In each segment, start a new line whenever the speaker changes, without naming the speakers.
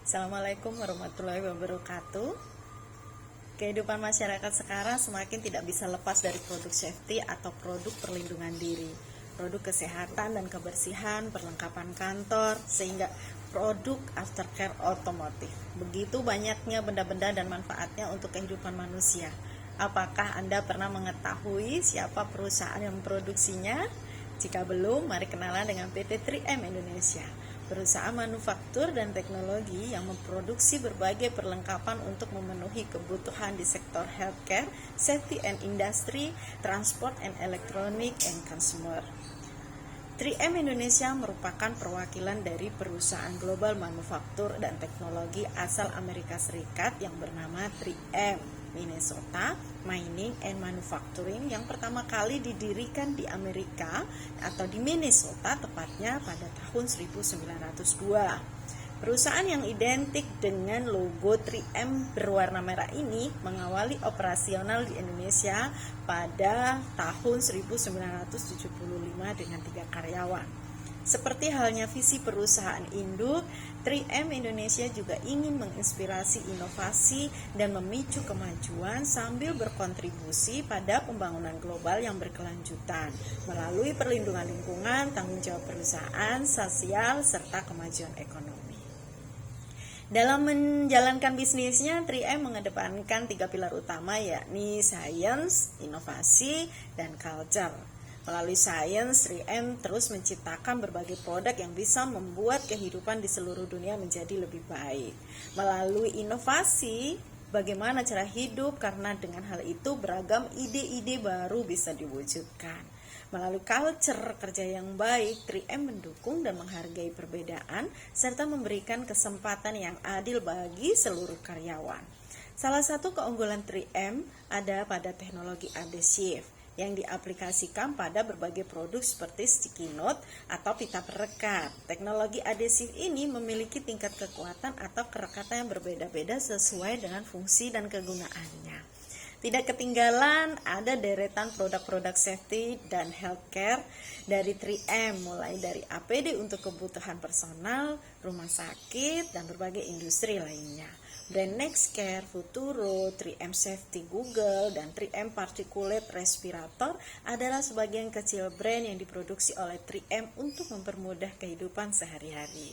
Assalamualaikum warahmatullahi wabarakatuh. Kehidupan masyarakat sekarang semakin tidak bisa lepas dari produk safety atau produk perlindungan diri, produk kesehatan dan kebersihan, perlengkapan kantor, sehingga produk aftercare otomotif. Begitu banyaknya benda-benda dan manfaatnya untuk kehidupan manusia. Apakah Anda pernah mengetahui siapa perusahaan yang memproduksinya? Jika belum, mari kenalan dengan PT 3M Indonesia, perusahaan manufaktur dan teknologi yang memproduksi berbagai perlengkapan untuk memenuhi kebutuhan di sektor healthcare, safety and industry, transport and electronic and consumer. 3M Indonesia merupakan perwakilan dari perusahaan global manufaktur dan teknologi asal Amerika Serikat yang bernama 3M Minnesota Mining and Manufacturing yang pertama kali didirikan di Amerika atau di Minnesota tepatnya pada tahun 1902. Perusahaan yang identik dengan logo 3M berwarna merah ini mengawali operasional di Indonesia pada tahun 1975 dengan 3 karyawan. Seperti halnya visi perusahaan induk, 3M Indonesia juga ingin menginspirasi inovasi dan memicu kemajuan sambil berkontribusi pada pembangunan global yang berkelanjutan melalui perlindungan lingkungan, tanggung jawab perusahaan, sosial, serta kemajuan ekonomi. Dalam menjalankan bisnisnya, 3M mengedepankan 3 pilar utama yakni science, inovasi, dan culture. Melalui science, 3M terus menciptakan berbagai produk yang bisa membuat kehidupan di seluruh dunia menjadi lebih baik. Melalui inovasi, bagaimana cara hidup, karena dengan hal itu beragam ide-ide baru bisa diwujudkan. Melalui culture kerja yang baik, 3M mendukung dan menghargai perbedaan serta memberikan kesempatan yang adil bagi seluruh karyawan. Salah satu keunggulan 3M ada pada teknologi adhesif yang diaplikasikan pada berbagai produk seperti sticky note atau pita perekat. Teknologi adhesif ini memiliki tingkat kekuatan atau kerekatan yang berbeda-beda sesuai dengan fungsi dan kegunaannya. Tidak ketinggalan ada deretan produk-produk safety dan healthcare dari 3M, mulai dari APD untuk kebutuhan personal, rumah sakit, dan berbagai industri lainnya. Brand Nextcare, Futuro, 3M Safety Google, dan 3M Particulate Respirator adalah sebagian kecil brand yang diproduksi oleh 3M untuk mempermudah kehidupan sehari-hari.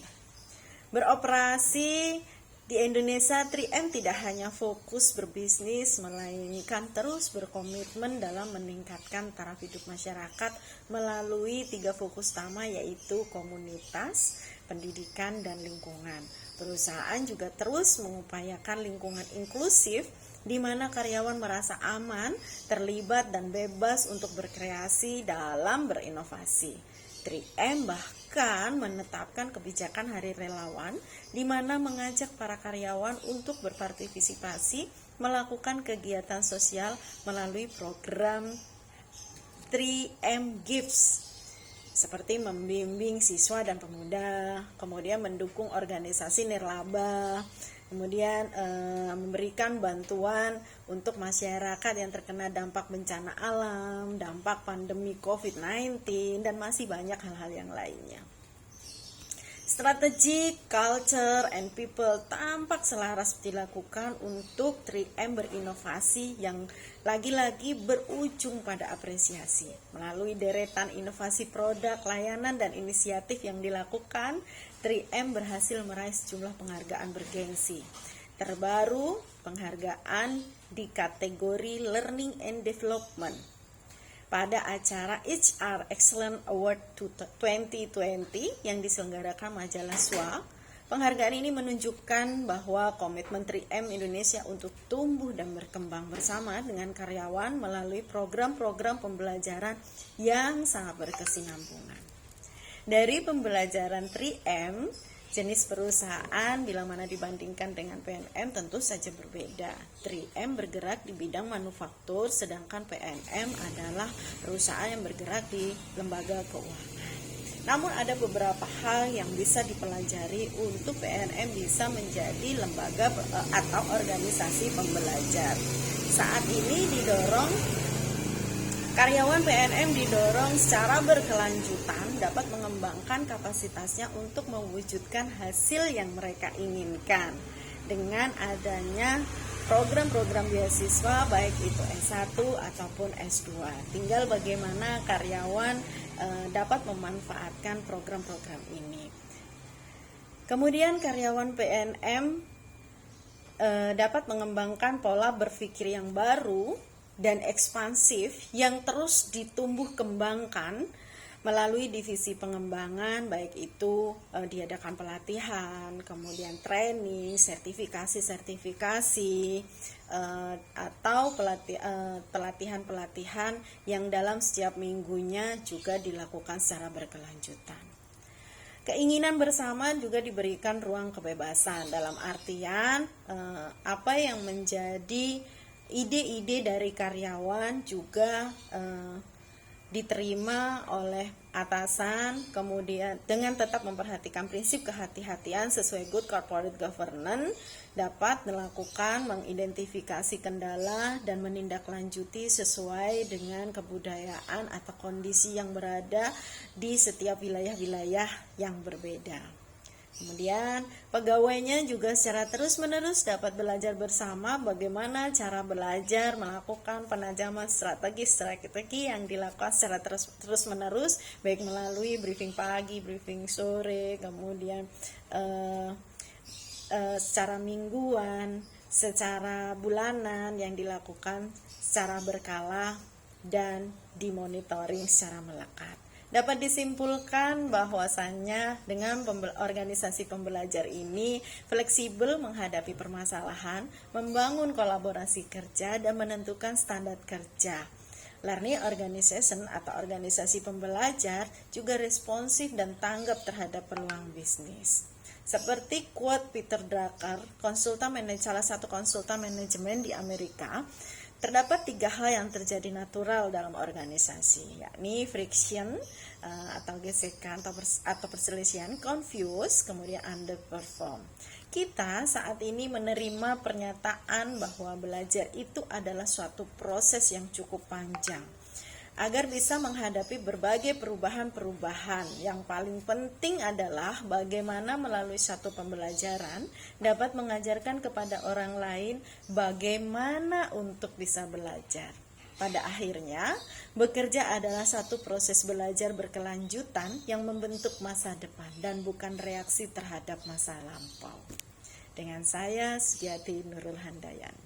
Beroperasi di Indonesia, 3M tidak hanya fokus berbisnis, melainkan terus berkomitmen dalam meningkatkan taraf hidup masyarakat melalui 3 fokus utama yaitu komunitas, pendidikan, dan lingkungan. Perusahaan juga terus mengupayakan lingkungan inklusif di mana karyawan merasa aman, terlibat, dan bebas untuk berkreasi dalam berinovasi. 3M bahkan menetapkan kebijakan hari relawan di mana mengajak para karyawan untuk berpartisipasi melakukan kegiatan sosial melalui program 3M Gives seperti membimbing siswa dan pemuda, kemudian mendukung organisasi nirlaba, kemudian memberikan bantuan untuk masyarakat yang terkena dampak bencana alam, dampak pandemi COVID-19, dan masih banyak hal-hal yang lainnya. Strategi, culture, and people tampak selaras dilakukan untuk 3M berinovasi yang lagi-lagi berujung pada apresiasi. Melalui deretan inovasi produk, layanan, dan inisiatif yang dilakukan, 3M berhasil meraih sejumlah penghargaan bergengsi. Terbaru, penghargaan di kategori Learning and Development pada acara HR Excellent Award 2020 yang diselenggarakan majalah SWA. Penghargaan ini menunjukkan bahwa komitmen 3M Indonesia untuk tumbuh dan berkembang bersama dengan karyawan melalui program-program pembelajaran yang sangat berkesinambungan. Dari pembelajaran 3M, jenis perusahaan bila mana dibandingkan dengan PNM tentu saja berbeda. 3M bergerak di bidang manufaktur, sedangkan PNM adalah perusahaan yang bergerak di lembaga keuangan. Namun ada beberapa hal yang bisa dipelajari untuk PNM bisa menjadi lembaga atau organisasi pembelajar. Saat ini karyawan PNM didorong secara berkelanjutan dapat mengembangkan kapasitasnya untuk mewujudkan hasil yang mereka inginkan dengan adanya program-program beasiswa baik itu S1 ataupun S2. Tinggal bagaimana karyawan dapat memanfaatkan program-program ini. Kemudian karyawan PNM dapat mengembangkan pola berpikir yang baru dan ekspansif yang terus ditumbuh kembangkan melalui divisi pengembangan, baik itu diadakan pelatihan, kemudian training, sertifikasi, atau pelatihan-pelatihan yang dalam setiap minggunya juga dilakukan secara berkelanjutan. Keinginan bersama juga diberikan ruang kebebasan, dalam artian apa yang menjadi ide-ide dari karyawan juga diterima oleh atasan, kemudian dengan tetap memperhatikan prinsip kehati-hatian sesuai good corporate governance, dapat melakukan mengidentifikasi kendala dan menindaklanjuti sesuai dengan kebudayaan atau kondisi yang berada di setiap wilayah-wilayah yang berbeda. Kemudian pegawainya juga secara terus-menerus dapat belajar bersama bagaimana cara belajar melakukan penajaman strategi yang dilakukan secara terus-menerus, baik melalui briefing pagi, briefing sore, kemudian secara mingguan, secara bulanan yang dilakukan secara berkala dan dimonitoring secara melekat. Dapat disimpulkan bahwasannya dengan organisasi pembelajar ini fleksibel menghadapi permasalahan, membangun kolaborasi kerja, dan menentukan standar kerja. Learning organization atau organisasi pembelajar juga responsif dan tanggap terhadap peluang bisnis. Seperti quote Peter Drucker, salah satu konsultan manajemen di Amerika, terdapat 3 hal yang terjadi natural dalam organisasi, yakni friction atau gesekan atau perselisihan, confuse, kemudian underperform. Kita saat ini menerima pernyataan bahwa belajar itu adalah suatu proses yang cukup panjang. Agar bisa menghadapi berbagai perubahan-perubahan, yang paling penting adalah bagaimana melalui satu pembelajaran dapat mengajarkan kepada orang lain bagaimana untuk bisa belajar. Pada akhirnya, bekerja adalah satu proses belajar berkelanjutan yang membentuk masa depan dan bukan reaksi terhadap masa lampau. Dengan saya, Sugiyati Nurul Handayani.